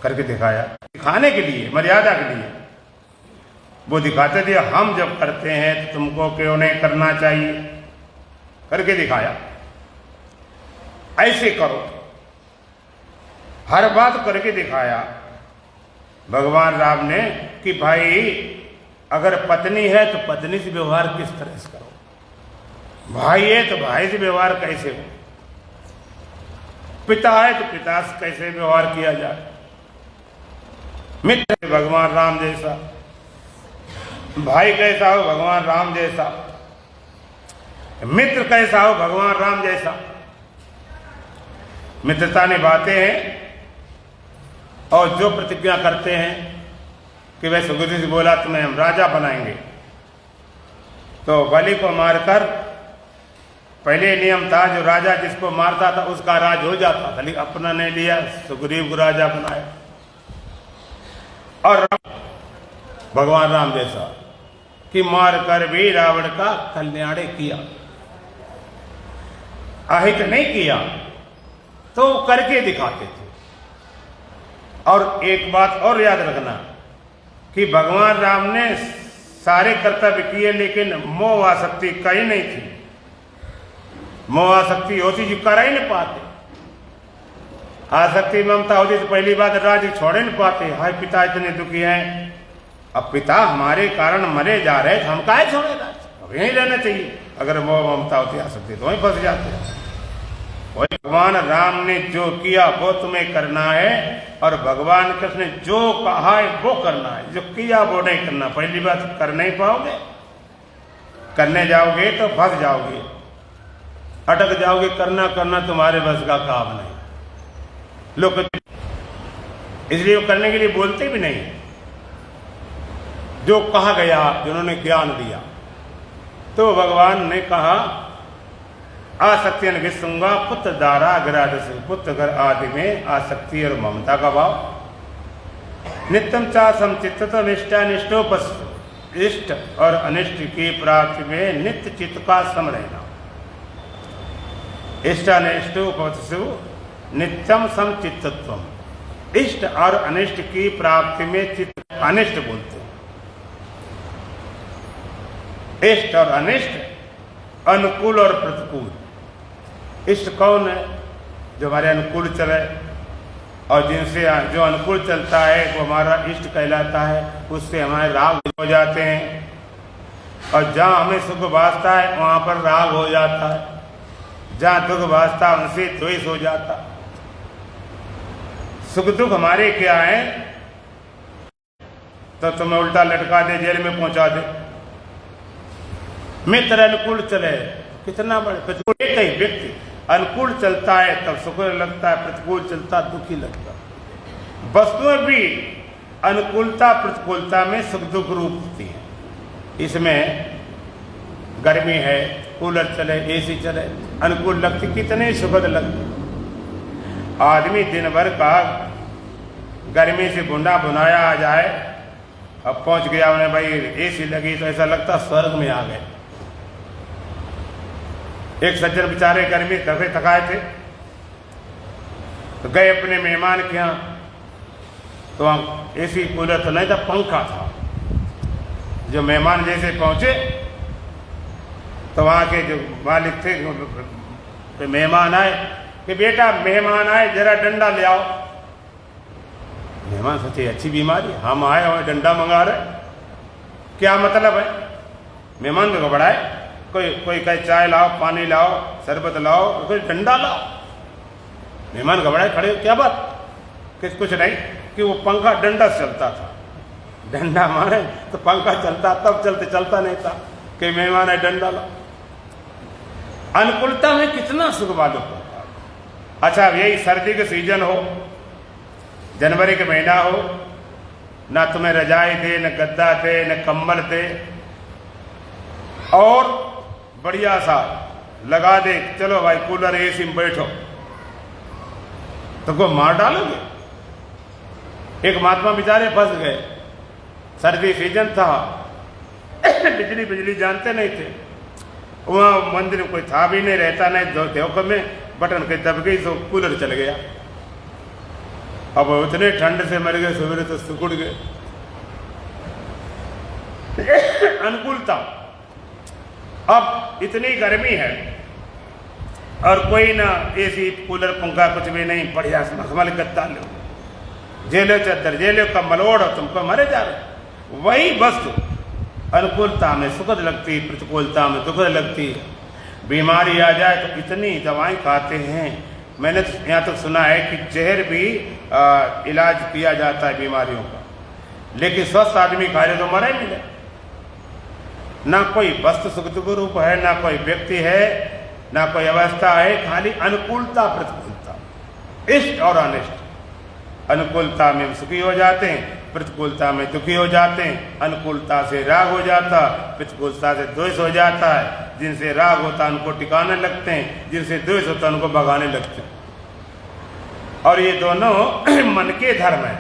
करके दिखाया। दिखाने के लिए, मर्यादा के लिए वो दिखाते थे। हम जब करते हैं तो तुमको क्यों नहीं करना चाहिए, करके दिखाया। ऐसे करो, हर बात करके दिखाया भगवान राम ने कि भाई अगर पत्नी है तो पत्नी से व्यवहार किस तरह से करो, भाई है तो भाई से व्यवहार कैसे हो, पिता है तो पिता से कैसे व्यवहार किया जाए। मित्र भगवान राम जैसा, भाई कैसा हो भगवान राम जैसा, मित्र कैसा हो भगवान राम जैसा। मित्रता निभाते हैं और जो प्रतिज्ञा करते हैं कि वह सुग्रीव से बोला तुम्हें हम राजा बनाएंगे, तो बलि को मारकर, पहले नियम था जो राजा जिसको मारता था उसका राज हो जाता था, लेकिन अपना ने लिया, सुग्रीव को राजा बनाया। और भगवान राम जैसा कि मार कर भी रावण का कल्याण किया, अहित नहीं किया तो करके दिखाते थे। और एक बात और याद रखना कि भगवान राम ने सारे कर्तव्य किए, लेकिन मोह आसक्ति कहीं नहीं थी। मोह आसक्ति होती जो कर ही नहीं पाते, आसक्ति ममता होती तो पहली बात राज्य छोड़ ही नहीं पाते। हाय पिता इतने दुखी हैं, अब पिता हमारे कारण मरे जा रहे थे, हम काहे छोड़े राज्य, अब यहीं रहना चाहिए। अगर मोह ममता होती आसक्ति तो वहीं फंस जाते हैं। वही भगवान राम ने जो किया वो तुम्हें करना है, और भगवान कृष्ण ने जो कहा है वो करना है, जो किया वो नहीं करना। पहली बात कर नहीं पाओगे, करने जाओगे तो फंस जाओगे, अटक जाओगे। करना तुम्हारे बस का काम नहीं। लोग इसलिए वो करने के लिए बोलते भी नहीं। जो कहा गया, जिन्होंने ज्ञान दिया, तो भगवान ने कहा आसक्तियन विसुंगा पुत्र दारा अग्रादस, पुत्र घर आदि में आसक्ति और ममता का भाव। नित्यम चा समचित्त तो निष्ठानिष्ठोपस्थ, इष्ट और अनिष्ट की प्राप्ति में नित्य चित्त का सम रहना। इष्टानिष्टोपस्थ नित्यम समचित्तत्वम, इष्ट और अनिष्ट की प्राप्ति में चित्त, अनिष्ट बोलते हैं। इष्ट और अनिष्ट, अनुकूल और प्रतिकूल। इष्ट कौन है? जो हमारे अनुकूल चले, और जिनसे जो अनुकूल चलता है वो हमारा इष्ट कहलाता है, उससे हमारे राग हो जाते हैं। और जहाँ हमें सुख भासता है वहाँ पर राग हो जाता है, जहाँ दुख भासता है उनसे द्वेष हो जाता है। सुख दुख हमारे क्या है? तो तुम्हें उल्टा लटका दे, जेल में पहुंचा दे। मित्र अनुकूल चले, कितना बड़े प्रतिकूल, एक ही व्यक्ति अनुकूल चलता है तब सुख लगता है, प्रतिकूल चलता दूखी लगता है। वस्तुएं भी अनुकूलता प्रतिकूलता में सुख दुख रूप होती है। इसमें गर्मी है, कूलर चले, एसी चले, अनुकूल लगती, कितने सुखद लगती। आदमी दिन भर का गर्मी से बुंदा बुनाया आ जाए, अब पहुंच गया उन्हें भाई एसी लगी तो ऐसा लगता स्वर्ग में आ गए। एक सज्जन बेचारे गर्मी थके थकाए थे, तो गए अपने मेहमान के यहाँ, तो वहाँ एसी कूलर तो नहीं था, पंखा था। जो मेहमान जैसे पहुंचे तो वहाँ के जो मालिक थे, तो मेहमान आए कि बेटा मेहमान आए जरा डंडा ले आओ। मेहमान सोचे अच्छी बीमारी, हम आए और डंडा मंगा रहे, क्या मतलब है? मेहमान तो घबराए, कोई कहे चाय लाओ, पानी लाओ, शरबत लाओ, कोई डंडा लाओ। मेहमान घबराए खड़े, क्या बात? कुछ नहीं, कि वो पंखा डंडा से चलता था। डंडा मारे तो पंखा चलता, तब चलता नहीं था कि मेहमान है डंडा लाओ। अनुकूलता में कितना सुख मालूम पड़ता। अच्छा, यही सर्दी के सीजन हो, जनवरी के महीना हो, ना तुम्हें रजाई दे, न गद्दा दे, न कंबल दे, और बढ़िया सा लगा दे, चलो भाई कूलर एसी में बैठो, तो को मार डालोगे। एक महात्मा बेचारे फंस गए, सर्दी सीजन था, बिजली जानते नहीं थे, वहाँ मंदिर में कोई था भी नहीं, रहता नहीं, देवक में बटन के दब गई तो कूलर चल गया। अब उतने ठंड से मर गए, सवेरे तो सुकुड़ गए। अनुकूलता, अब इतनी गर्मी है और कोई ना एसी कूलर पंखा कुछ भी नहीं, बढ़िया से मखमल गद्दा लो, जेलो चद्दर, जेलो कम्बल ओढ़ो, तुमको मरे जा रहे। वही वस्तु अनुकूलता में सुखद लगती, प्रतिकूलता में दुखद लगती। बीमारी आ जाए तो इतनी दवाएं खाते हैं। मैंने तो यहाँ तक सुना है कि जहर भी इलाज किया जाता है बीमारियों का, लेकिन स्वस्थ आदमी खा ले तो मरा ही मिले। ना कोई वस्तु सुख रूप है, ना कोई व्यक्ति है, ना कोई अवस्था है, खाली अनुकूलता प्रतिकूलता, इष्ट और अनिष्ट। अनुकूलता में सुखी हो जाते हैं, प्रतिकूलता में दुखी हो जाते हैं। अनुकूलता से राग हो जाता, प्रतिकूलता से द्वेष हो जाता है। जिनसे राग होता है उनको टिकाने लगते हैं, जिनसे द्वेष होता है उनको भगाने लगते हैं। और ये दोनों मन के धर्म है।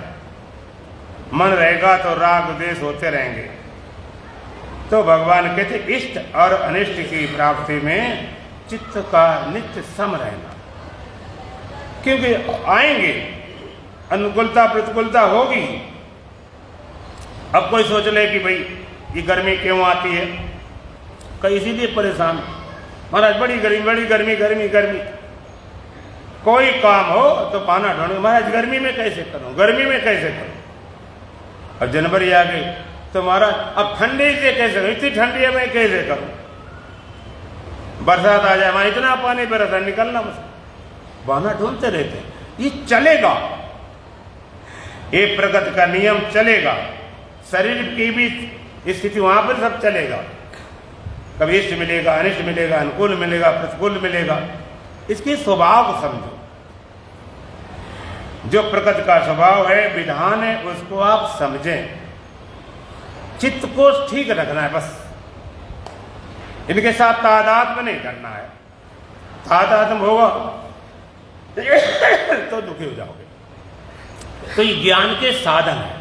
मन रहेगा तो राग द्वेष होते रहेंगे। तो भगवान कहते इष्ट और अनिष्ट की प्राप्ति में चित्त का नित्य सम रहना, क्योंकि आएंगे, अनुकूलता प्रतिकूलता होगी। अब कोई सोच ले कि भाई ये गर्मी क्यों आती है, कई इसीलिए परेशान, महाराज बड़ी गर्मी बड़ी गर्मी गर्मी गर्मी। कोई काम हो तो पाना ढूंढो, महाराज गर्मी में कैसे करूं, गर्मी में कैसे करूं। अब जनवरी आ गई तो महाराज अब ठंडी से कैसे करूं, इतनी ठंडी है मैं कैसे करूं। बरसात आ जाए, वहां इतना पानी बरसा निकलना मुश्किल, बहाना ढूंढते रहते हैं। ये चलेगा, ये प्रकृति का नियम चलेगा। शरीर की भी स्थिति वहां पर सब चलेगा। कभी इष्ट मिलेगा, अनिष्ट मिलेगा, अनुकूल मिलेगा, प्रतिकूल मिलेगा। इसके स्वभाव को समझो। जो प्रकृति का स्वभाव है, विधान है, उसको आप समझें। चित्त को ठीक रखना है बस, इनके साथ तादात्म्य नहीं करना है। तादात्म्य होगा तो दुखी हो जाओगे। तो ये ज्ञान के साधन है,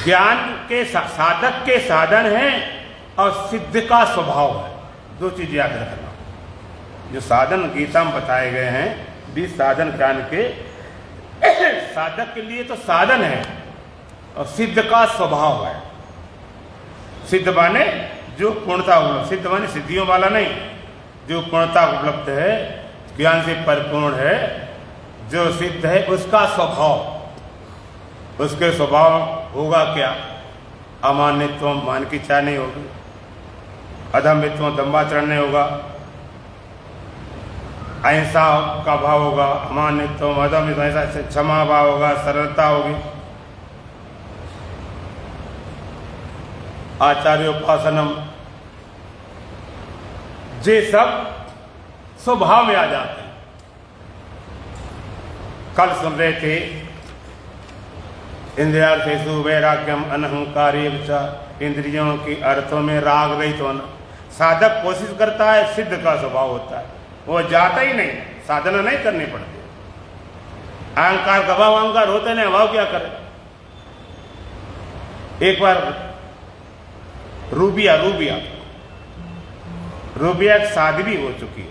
ज्ञान के साधक के साधन है और सिद्ध का स्वभाव है। दो चीज याद रखना। जो साधन गीता में बताए गए हैं, 20 साधन ज्ञान के, साधक के लिए तो साधन है और सिद्ध का स्वभाव है। सिद्ध माने जो पूर्णता उपलब्ध, सिद्ध माने सिद्धियों वाला नहीं, जो पूर्णता उपलब्ध है, ज्ञान से परिपूर्ण है, जो सिद्ध है उसका स्वभाव। उसके स्वभाव होगा क्या? अमानित्व, मान की इच्छा नहीं होगी। अधमित्व, दंभाचरण नहीं होगा। अहिंसा का भाव होगा, अमानित्व, अधमित्व, ऐसा क्षमा भाव होगा, सरलता होगी। आचार्योपासनम, ये सब स्वभाव में आ जाते हैं। कल सुन रहे थे इंद्रियार्थेषु वैराग्यम अनहंकार्य च, इंद्रियों की अर्थों में राग रहित होना। साधक कोशिश करता है, सिद्ध का स्वभाव होता है, वो जाता ही नहीं, साधना नहीं करनी पड़ती। अहंकार का भाव, अहंकार होता नहीं, भाव क्या करे। एक बार रूबिया एक साध्वी हो चुकी है।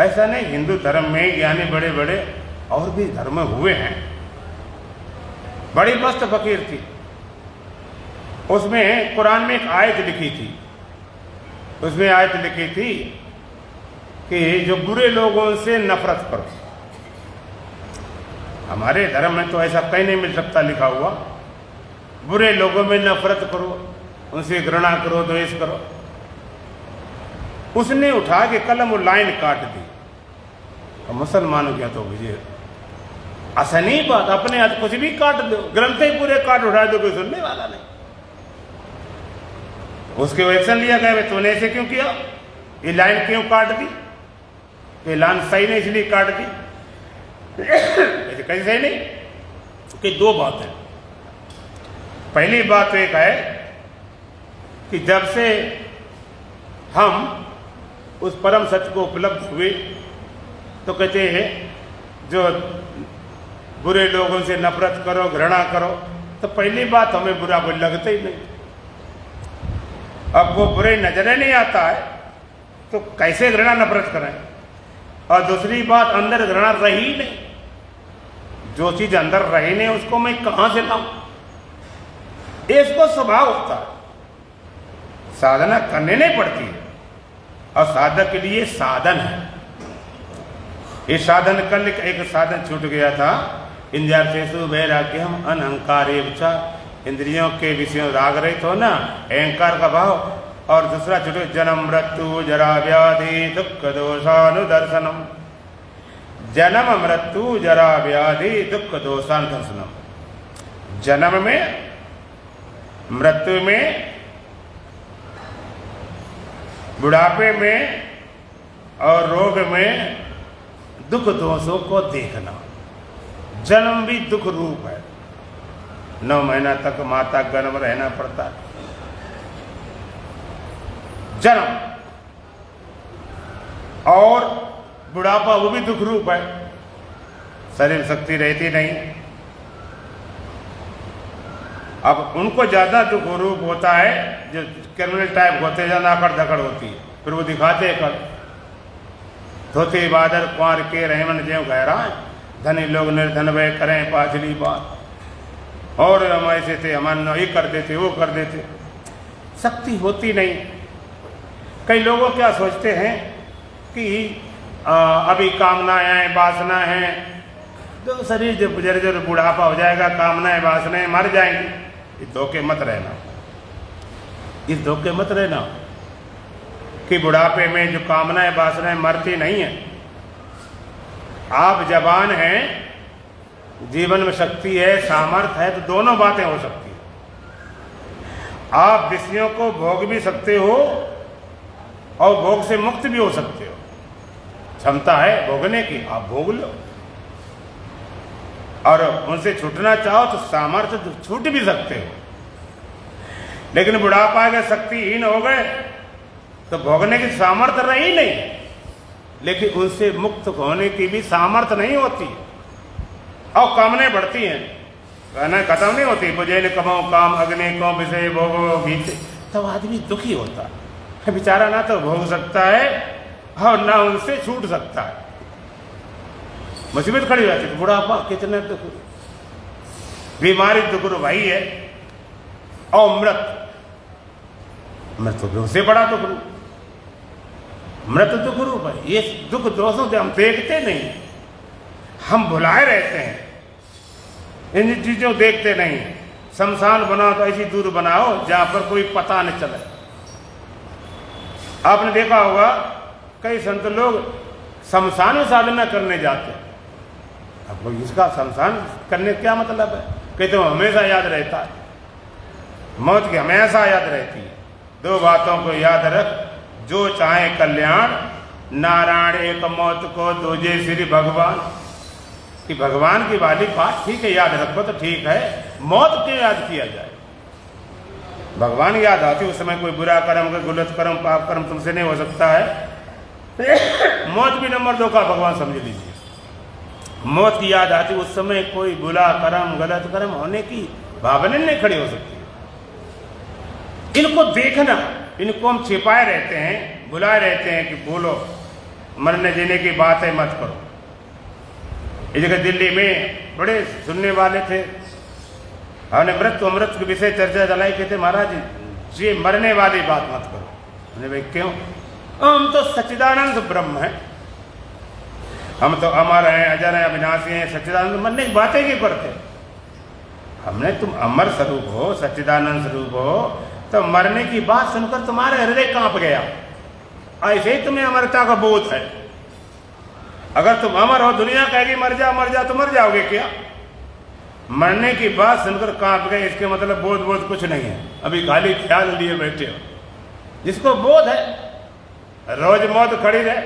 ऐसा नहीं, हिंदू धर्म में ज्ञानी बड़े बड़े और भी धर्म हुए हैं। बड़ी मस्त फकीर थी। उसमें कुरान में एक आयत लिखी थी, उसमें आयत लिखी थी कि जो बुरे लोगों से नफरत करो। हमारे धर्म में तो ऐसा कहीं नहीं मिल सकता लिखा हुआ। बुरे लोगों में नफरत करो, उनसे घृणा करो, द्वेष करो। उसने उठा के कलम और लाइन काट दी। और मुसलमानों क्या तो मुझे ऐसा नहीं बात, अपने हाथ कुछ भी काट दो, ग्रंथ ही पूरे काट उठा दो, कोई सुनने वाला नहीं। उसके एक्शन लिया गया, तूने ऐसे क्यों किया, ये लाइन क्यों काट दी, ये लाइन सही नहीं इसलिए काट दी। ऐसे कैसे सही नहीं कि दो बातें। पहली बात एक है कि जब से हम उस परम सत्य को उपलब्ध हुए तो कहते हैं जो बुरे लोगों से नफरत करो, घृणा करो। तो पहली बात हमें बुरा कोई लगता ही नहीं। अब वो बुरे नजरे नहीं आता है तो कैसे घृणा नफरत करें। और दूसरी बात, अंदर घृणा रही नहीं, जो चीज अंदर रही नहीं उसको मैं कहां से लाऊं। इसको स्वभाव होता है, साधना करने नहीं पड़ती है। और साधक के लिए साधन है। ये साधन कल एक साधन छूट गया था, इंद्रियार्थेषु वैराग्यम अनहंकार्य च, इंद्रियों के विषयों राग रहित हो ना, अहंकार का भाव, और दूसरा छूटे जन्म मृत्यु जरा व्याधि दुख दोषानुदर्शनम। जन्म मृत्यु जरा व्याधि दुख दोषानुदर्शनम। जन्म में, मृत्यु में, बुढ़ापे में और रोग में दुख दोषों को देखना। जन्म भी दुख रूप है, 9 महीना तक माता गर्भ रहना पड़ता है। जन्म और बुढ़ापा वो भी दुख रूप है, शरीर शक्ति रहती नहीं। अब उनको ज्यादा दुख रूप होता है जो क्रिमिनल टाइप होते हैं, ज्यादा आकड़ धकड़ होती है, फिर वो दिखाते कर धोते बादर कुंवर के रहमन जेव गहरा, धनी लोग निर्धन वह करें पाछली बात। और हम ऐसे थे, हम ये कर देते वो कर देते, शक्ति होती नहीं। कई लोगों क्या सोचते हैं कि अभी कामनाएं हैं, वासना हैं, तो शरीर जब जर्जर बुढ़ापा हो जाएगा, कामनाएं वासनाएं मर जाएंगी। इस धोखे मत रहना, इस धोखे मत रहना कि बुढ़ापे में जो कामनाएं वासनाएं मरती नहीं है। आप जवान हैं, जीवन में शक्ति है, सामर्थ्य है, तो दोनों बातें हो सकती है। आप विषयों को भोग भी सकते हो और भोग से मुक्त भी हो सकते हो। क्षमता है भोगने की, आप भोग लो, और उनसे छूटना चाहो तो सामर्थ्य तो छूट भी सकते हो। लेकिन बुढ़ापा के शक्तिहीन हो गए तो भोगने की सामर्थ्य रही नहीं, लेकिन उनसे मुक्त होने की भी सामर्थ्य नहीं होती और कामनें बढ़ती हैं, कहना खत्म नहीं होती। बुझे न कमाओ काम अग्नि को विषय भोगो बीते, तब आदमी दुखी होता है। बेचारा ना तो भोग सकता है और ना उनसे छूट सकता है, मुसीबत खड़ी रहती है। बुढ़ापा कितने दुख, बीमारी दुख भाई है, और मृत्यु तो उससे बड़ा दुख रूप, मृत्यु दुख रूप है। ये दुख दोषों से हम देखते नहीं, हम भुलाए रहते हैं, इन चीजों देखते नहीं। शमशान बनाओ तो ऐसी दूर बनाओ जहां पर कोई पता न चले। आपने देखा होगा कई संत लोग शमशान में साधना करने जाते हैं। अब लोग इसका शमशान करने क्या मतलब है? कहते हो हमेशा याद रहता है, मौत की हमेशा याद रहती है। 2 बातों को याद रख, जो चाहे कल्याण, नारायण एक मौत को दूजे श्री भगवान। कि भगवान की वाली बात ठीक है, याद रखो तो ठीक है, मौत क्यों याद किया जाए? भगवान याद आती उस समय, कोई बुरा कर्म, कोई गलत कर्म, पाप कर्म तुमसे नहीं हो सकता है। मौत भी नंबर 2 का भगवान समझ लीजिए। मौत की याद आती उस समय, कोई बुरा कर्म गलत कर्म होने की भावना नहीं खड़ी हो सकती। इनको देखना, इनको हम छिपाए रहते हैं, बुलाए रहते हैं कि बोलो, मरने जीने की बात है मत करो। इस जगह दिल्ली में बड़े सुनने वाले थे, हमने मृत्यु अमृत के विषय चर्चा चलाई, कहते महाराज ये मरने वाली बात मत करो। हमने भाई क्यों? हम तो सच्चिदानंद ब्रह्म हैं, हम तो अमर हैं, अजर हैं, अविनाशी हैं, सच्चिदानंद, मरने की बातें क्यों करते? हमने तुम अमर स्वरूप हो, सच्चिदानंद स्वरूप हो, तो मरने की बात सुनकर तुम्हारा हृदय कांप गया। ऐसे ही तुम्हें अमरता का बोध है। अगर तुम अमर हो, दुनिया कहेगी मर जा तो मर जाओगे क्या? मरने की बात सुनकर कांप गए, इसके मतलब बोध कुछ नहीं है, अभी खाली ख्याल लिए बैठे हो। जिसको बोध है, रोज मौत खड़ी रहे,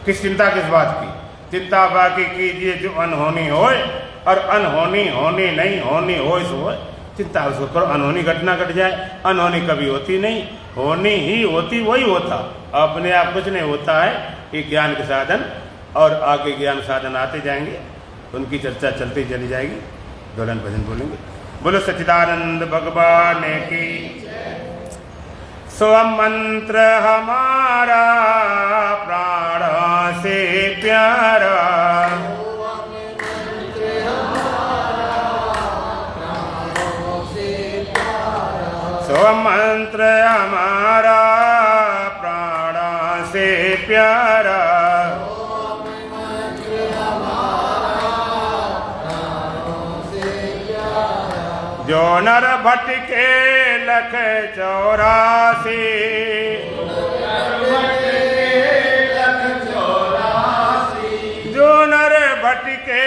किस चिंता किस बात की? चिंता बाकी कीजिए जो अनहोनी होए, और अनहोनी होनी नहीं, होनी होए सो होए। चिंता उसको करो, अनहोनी घटना घट जाए, अनहोनी कभी होती नहीं, होनी ही होती, वही होता, अपने आप कुछ नहीं होता है। ये ज्ञान के साधन, और आगे ज्ञान साधन आते जाएंगे, उनकी चर्चा चलती चली जाएगी। दोलन भजन बोलेंगे। बोलो सच्चिदानंद भगवान की। स्वम मंत्र हमारा प्राण से प्यारा, स्वम मंत्र हमारा प्राण से प्यारा, जो नर भटके लख 84, जो नर भटके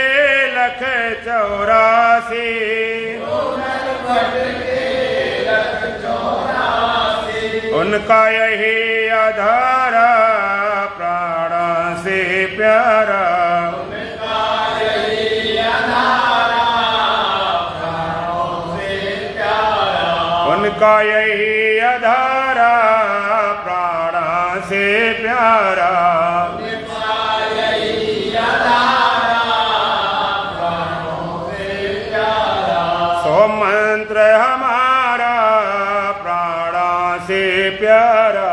लख 84, उनका यही आधार प्राण से प्यारा, उनका यही आधार प्राण से प्यारा। सो मंत्र हमारा प्राण से प्यारा,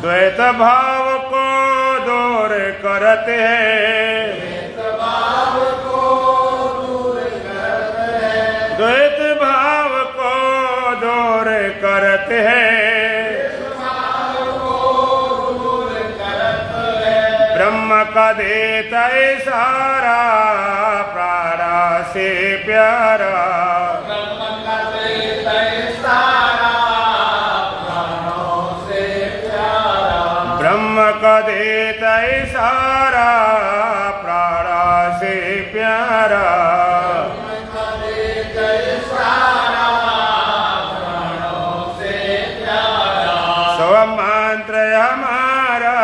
द्वैत भाव को दूर करते हैं, द्वैत भाव को दूर करते हैं, ब्रह्म का देता सारा प्राण से प्यारा, ब्रह्म का देता सारा प्राण से प्यारा। सो मंत्र हमारा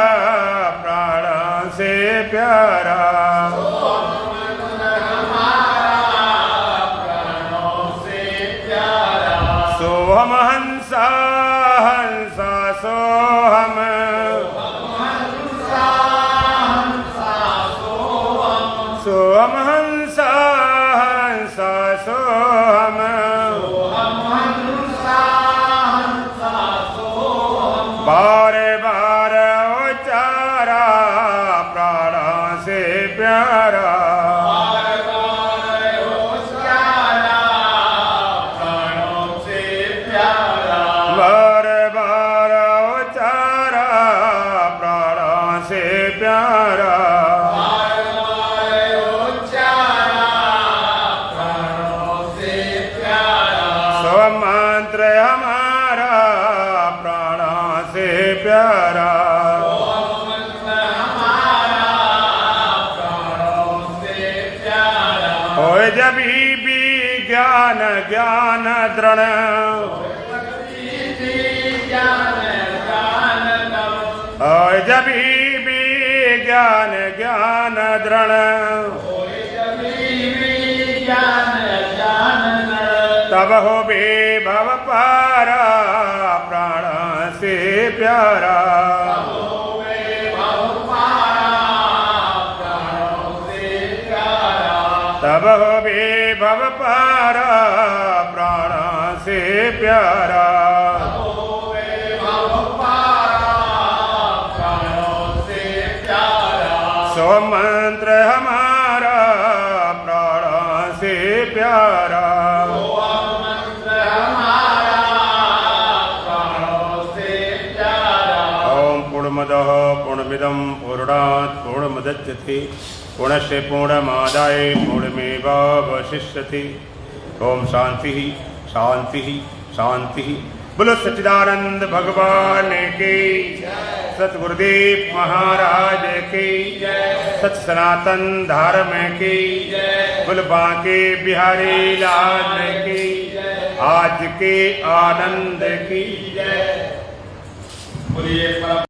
प्राण से प्यारा, सोहम हंसा हंसा सोहम, सोहम हंसा हंसा सोहम, बार बार उचारा प्राण से प्यारा, बार बार उचारा प्राण से प्यारा। सो मंत्र हमारा प्राण से प्यारा, होए जब भी ज्ञान ज्ञान दृढ़, होए जब भी ज्ञान ज्ञान दृढ़, तब हो बे भव पारा प्राण से प्यारा, तब हो बे भव पारा प्राण से प्यारा। सो मंत्र हमारा प्राण से प्यारा, ओम पूर्णमदः पूर्णमिदं पूर्णात् पूर्णमुदच्यते पूर्णस्य पूर्णमादाय पूर्णमेवावशिष्यते। ओम शांति शांति शांति। बोलो सच्चिदानंद भगवान की, सतगुरुदेव महाराज की, सच सनातन धर्म की, बोल बांके बिहारी लाल की, आज के आनंद की।